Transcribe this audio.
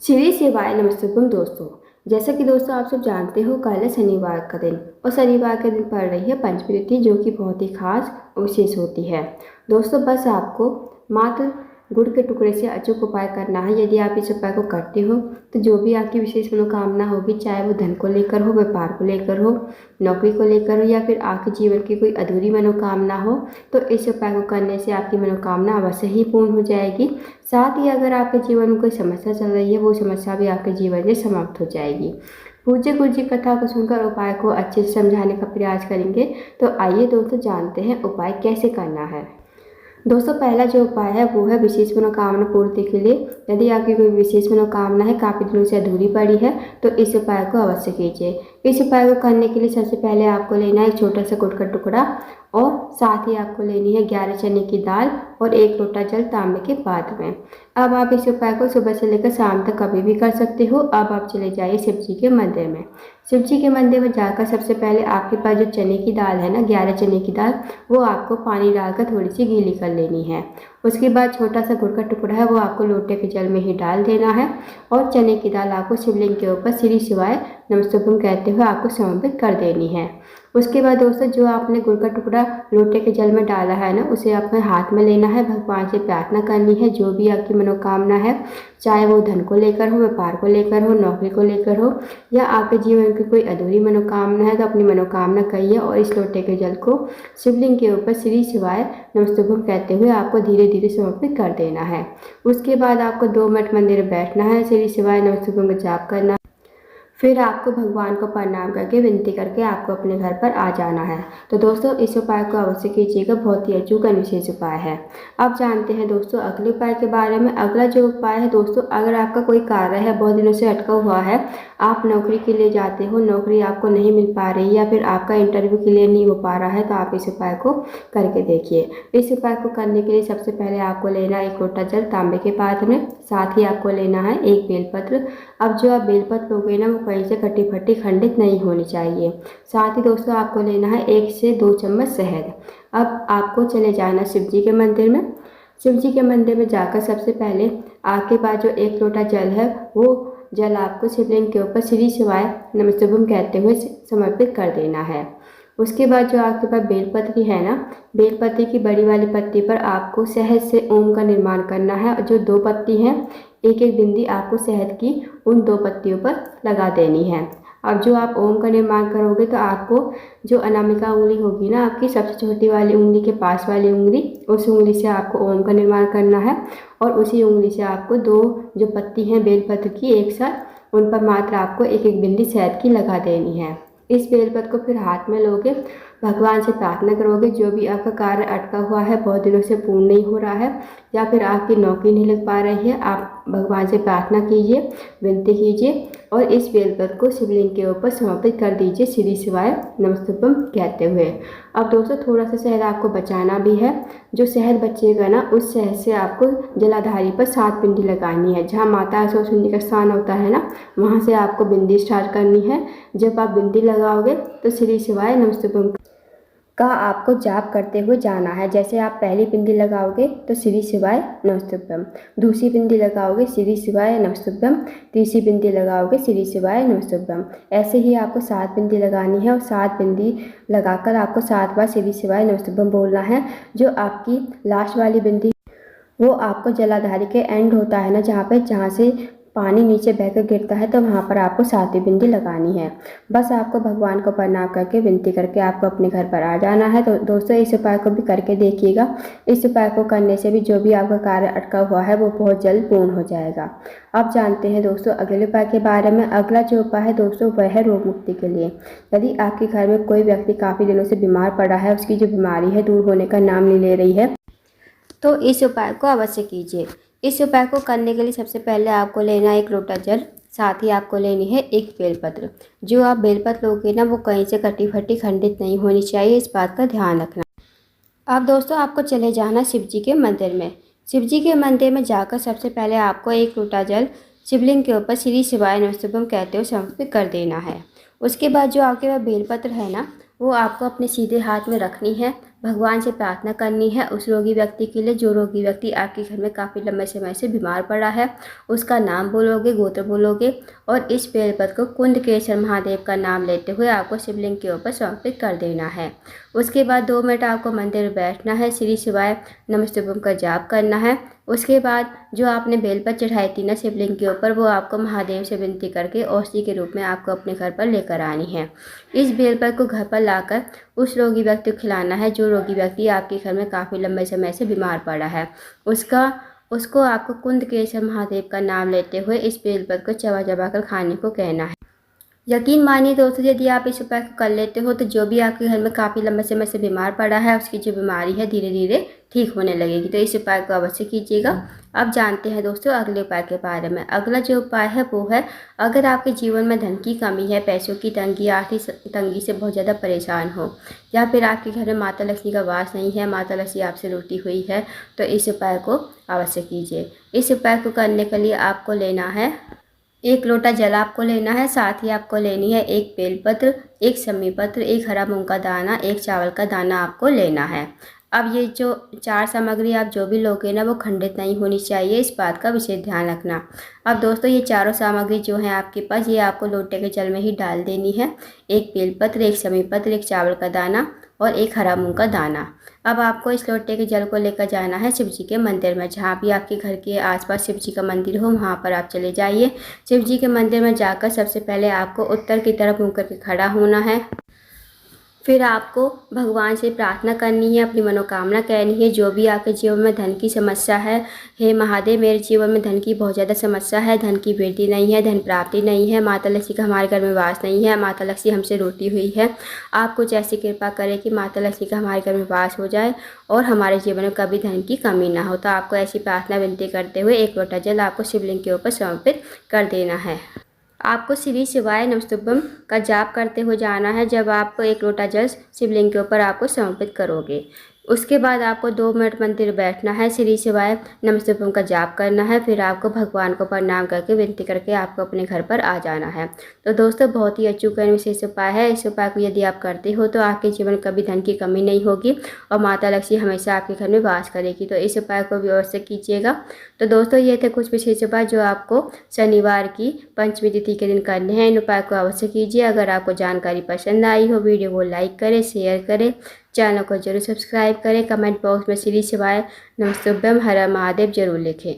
श्री शिवाय नमस्तुभ्यम दोस्तों। जैसा कि दोस्तों आप सब जानते हो, कल है शनिवार का दिन और शनिवार के दिन पड़ रही है पंचमी तिथि, जो कि बहुत ही खास और विशेष होती है। दोस्तों बस आपको मात्र गुड़ के टुकड़े से अचूक उपाय करना है। यदि आप इस उपाय को करते हो तो जो भी आपकी विशेष मनोकामना होगी, चाहे वो धन को लेकर हो, व्यापार को लेकर हो, नौकरी को लेकर हो या फिर आपके जीवन की कोई अधूरी मनोकामना हो, तो इस उपाय को करने से आपकी मनोकामना अवश्य ही पूर्ण हो जाएगी। साथ ही अगर आपके जीवन में कोई समस्या चल रही है, वो समस्या भी आपके जीवन से समाप्त हो जाएगी। पूज्य गुरु जी कथा को सुनकर उपाय को अच्छे से समझाने का प्रयास करेंगे। तो आइए दोस्तों जानते हैं उपाय कैसे करना है। दोस्तों पहला जो उपाय है वो है विशेष मनोकामना पूर्ति के लिए। यदि आपकी कोई विशेष मनोकामना है, काफ़ी दिनों से अधूरी पड़ी है, तो इस उपाय को अवश्य कीजिए। इस उपाय को करने के लिए सबसे पहले आपको लेना है एक छोटा सा गुड़ का टुकड़ा और साथ ही आपको लेनी है 11 चने की दाल और 1 लोटा जल तांबे के पात्र में। अब आप इस उपाय को सुबह से लेकर शाम तक कभी भी कर सकते हो। अब आप चले जाइए शिव जी के मंदिर में। शिव जी के मंदिर में जाकर सबसे पहले आपके पास जो चने की दाल है ना, 11 चने की दाल, वो आपको पानी डालकर थोड़ी सी गीली कर लेनी है। उसके बाद छोटा सा गुड़ का टुकड़ा है वो आपको लोटे के जल में ही डाल देना है और चने की दाल आपको शिवलिंग के ऊपर श्री शिवाय नमस्तुभ्यम कहते हुए आपको समर्पित कर देनी है। उसके बाद दोस्तों जो आपने गुड़ का टुकड़ा लोटे के जल में डाला है ना, उसे अपने हाथ में लेना है। भगवान से प्रार्थना करनी है जो भी आपकी मनोकामना है, चाहे वो धन को लेकर हो, व्यापार को लेकर हो, नौकरी को लेकर हो या आपके जीवन की कोई अधूरी मनोकामना है, तो अपनी मनोकामना कहिए और इस लोटे के जल को शिवलिंग के ऊपर श्री शिवाय नमस्तुभ्यम कहते हुए आपको धीरे धीरे समर्पित कर देना है। उसके बाद आपको 2 मिनट मंदिर में बैठना है, श्री शिवाय नमस्तुभ्यम का जाप करना। फिर आपको भगवान को प्रणाम करके विनती करके आपको अपने घर पर आ जाना है। तो दोस्तों इस उपाय को अवश्य कीजिएगा, बहुत ही अचूक और विशेष उपाय है। अब जानते हैं दोस्तों अगले उपाय के बारे में। अगला जो उपाय है दोस्तों, अगर आपका कोई कार्य है बहुत दिनों से अटका हुआ है, आप नौकरी के लिए जाते हो, नौकरी आपको नहीं मिल पा रही या फिर आपका इंटरव्यू क्लियर नहीं हो पा रहा है, तो आप इस उपाय को करके देखिए। इस उपाय को करने के लिए सबसे पहले आपको लेना है 1 लोटा जल तांबे के पात्र में, साथ ही आपको लेना है 1 बेलपत्र। अब जो आप बेलपत्र लोगे ना, वो कहीं से कटी फटी खंडित नहीं होनी चाहिए। साथ ही दोस्तों आपको लेना है 1 से 2 चम्मच शहद। अब आपको चले जाना शिव जी के मंदिर में। शिव जी के मंदिर में जाकर सबसे पहले आपके पास जो 1 लोटा जल है, वो जल आपको शिवलिंग के ऊपर श्री शिवाय नमस्तुभ्यम कहते हुए समर्पित कर देना है। उसके बाद जो आपके पास बेलपत्री है ना, बेलपत्री की बड़ी वाली पत्ती पर आपको शहद से ओम का निर्माण करना है और जो 2 पत्ती हैं, एक एक बिंदी आपको शहद की उन 2 पत्तियों पर लगा देनी है। अब जो आप ओम का निर्माण करोगे तो आपको जो अनामिका उंगली होगी ना, आपकी सबसे छोटी वाली उंगली के पास वाली उंगली, उस उंगली से आपको ओम का निर्माण करना है और उसी उंगली से आपको 2 जो पत्ती हैं बेलपत्र की एक साथ, उन पर मात्र आपको एक एक बिंदी शहद की लगा देनी है। इस बेलपत्र को फिर हाथ में लोगे, भगवान से प्रार्थना करोगे जो भी आपका कार्य अटका हुआ है, बहुत दिनों से पूर्ण नहीं हो रहा है या फिर आपकी नौकरी नहीं लग पा रही है, आप भगवान से प्रार्थना कीजिए, विनती कीजिए और इस बेलपत्र को शिवलिंग के ऊपर समर्पित कर दीजिए श्री शिवाय नमस्तुभ्यम कहते हुए। अब दोस्तों थोड़ा सा शहद आपको बचाना भी है। जो शहद बचेगा ना, उस शहद से आपको जलाधारी पर 7 बिंदी लगानी है। जहाँ माता सरस्वती का स्थान होता है ना, वहाँ से आपको बिंदी स्टार्ट करनी है। जब आप बिंदी लगाओगे तो श्री शिवाय नमस्तुभ्यम का आपको जाप करते हुए जाना है। जैसे आप पहली बिंदी लगाओगे तो श्री शिवाय नमस्तुभ्यम, दूसरी बिंदी लगाओगे श्री शिवाय नमस्तुभ्यम, तीसरी बिंदी लगाओगे श्री शिवाय नमस्तुभ्यम। ऐसे ही आपको 7 बिंदी लगानी है और 7 बिंदी लगाकर आपको 7 बार श्री शिवाय नमस्तुभ्यम बोलना है। जो आपकी लास्ट वाली बिंदी वो आपको जलाधारी के एंड होता है ना, जहाँ से पानी नीचे बहकर गिरता है, तो वहाँ पर आपको 7वीं बिंदी लगानी है। बस आपको भगवान को प्रणाम करके विनती करके आपको अपने घर पर आ जाना है। तो दोस्तों इस उपाय को भी करके देखिएगा। इस उपाय को करने से भी जो भी आपका कार्य अटका हुआ है वो बहुत जल्द पूर्ण हो जाएगा। अब जानते हैं दोस्तों अगले उपाय के बारे में। अगला जो उपाय है दोस्तों वह है रोग मुक्ति के लिए। यदि आपके घर में कोई व्यक्ति काफ़ी दिनों से बीमार पड़ा है, उसकी जो बीमारी है दूर होने का नाम नहीं ले रही है, तो इस उपाय को अवश्य कीजिए। इस उपाय को करने के लिए सबसे पहले आपको लेना है 1 लोटा जल, साथ ही आपको लेनी है 1 बेलपत्र। जो आप बेलपत्र लोगे ना, वो कहीं से कटी फटी खंडित नहीं होनी चाहिए, इस बात का ध्यान रखना। अब दोस्तों आपको चले जाना शिव जी के मंदिर में। शिव जी के मंदिर में जाकर सबसे पहले आपको 1 लोटा जल शिवलिंग के ऊपर श्री शिवाय नमस्तुभ्यम कहते हुए समर्पित कर देना है। उसके बाद जो आपके पास बेलपत्र है ना, वो आपको अपने सीधे हाथ में रखनी है। भगवान से प्रार्थना करनी है उस रोगी व्यक्ति के लिए जो रोगी व्यक्ति आपके घर में काफ़ी लंबे समय से बीमार पड़ा है। उसका नाम बोलोगे, गोत्र बोलोगे और इस बेलपत्र को कुंदकेश्वर महादेव का नाम लेते हुए आपको शिवलिंग के ऊपर समर्पित कर देना है। उसके बाद 2 मिनट आपको मंदिर में बैठना है, श्री शिवाय नमस्तुभ्यम का जाप करना है। उसके बाद जो आपने बेलपत्र चढ़ाई थी ना शिवलिंग के ऊपर, वो आपको महादेव से विनती करके औषधि के रूप में आपको अपने घर पर लेकर आनी है। इस बेलपत्र को घर पर लाकर उस रोगी व्यक्ति को खिलाना है जो रोगी व्यक्ति आपके घर में काफ़ी लंबे समय से बीमार पड़ा है। उसको आपको कुंदकेश्वर महादेव का नाम लेते हुए इस बेलपत्र को चबा चबा कर खाने को कहना है। यकीन मानिए दोस्तों, यदि आप इस उपाय को कर लेते हो तो जो भी आपके घर में काफ़ी लंबे समय से बीमार पड़ा है उसकी जो बीमारी है धीरे धीरे ठीक होने लगेगी। तो इस उपाय को अवश्य कीजिएगा। अब जानते हैं दोस्तों अगले उपाय के बारे में। अगला जो उपाय है वो है, अगर आपके जीवन में धन की कमी है, पैसों की तंगी, आर्थिक तंगी से बहुत ज़्यादा परेशान हो, या फिर आपके घर में माता लक्ष्मी का वास नहीं है, माता लक्ष्मी आपसे रूठी हुई है, तो इस उपाय को अवश्य कीजिए। इस उपाय को करने के लिए आपको लेना है 1 लोटा जल आपको लेना है, साथ ही आपको लेनी है 1 बेलपत्र, 1 शमी पत्र, 1 हरा मूंग का दाना, 1 चावल का दाना आपको लेना है। अब ये जो 4 सामग्री आप जो भी लोगे ना वो खंडित नहीं होनी चाहिए, इस बात का विशेष ध्यान रखना। अब दोस्तों ये चारों सामग्री जो है आपके पास, ये आपको लोटे के जल में ही डाल देनी है। 1 बेलपत्र, 1 शमी पत्र, 1 चावल का दाना और 1 हरा मूंग का दाना। अब आपको इस लोटे के जल को लेकर जाना है शिव जी के मंदिर में। जहाँ भी आपके घर के आसपास शिव जी का मंदिर हो वहाँ पर आप चले जाइए। शिव जी के मंदिर में जाकर सबसे पहले आपको उत्तर की तरफ मुँह करके खड़ा होना है। फिर आपको भगवान से प्रार्थना करनी है, अपनी मनोकामना कहनी है। जो भी आपके जीवन में धन की समस्या है, हे महादेव मेरे जीवन में धन की बहुत ज़्यादा समस्या है, धन की वृद्धि नहीं है, धन प्राप्ति नहीं है, माता लक्ष्मी का हमारे घर में वास नहीं है, माता लक्ष्मी हमसे रूठी हुई है। आप कुछ ऐसी कृपा करें कि माता लक्ष्मी का हमारे घर में वास हो जाए और हमारे जीवन में कभी धन की कमी ना हो। तो आपको ऐसी प्रार्थना विनती करते हुए 1 लोटा जल आपको शिवलिंग के ऊपर समर्पित कर देना है। आपको श्री शिवाय नमस्तुभ्यम का जाप करते हुए जाना है जब आप 1 लोटा जल शिवलिंग के ऊपर आपको समर्पित करोगे। उसके बाद आपको 2 मिनट मंदिर बैठना है, श्री शिवाय नमस्तुभ्यम का जाप करना है। फिर आपको भगवान को प्रणाम करके विनती करके आपको अपने घर पर आ जाना है। तो दोस्तों बहुत ही अचूक एवं विशेष उपाय है। इस उपाय को यदि आप करते हो तो आपके जीवन में कभी धन की कमी नहीं होगी और माता लक्ष्मी हमेशा आपके घर में वास करेगी। तो इस उपाय को भी अवश्य कीजिएगा। तो दोस्तों ये थे कुछ विशेष उपाय जो आपको शनिवार की पंचमी तिथि के दिन करने हैं। इन उपाय को अवश्य कीजिए। अगर आपको जानकारी पसंद आई हो वीडियो को लाइक करें, शेयर करें, चैनल को जरूर सब्सक्राइब करें। कमेंट बॉक्स में श्री शिवाय नमस्तुभ्यम हर महादेव जरूर लिखें।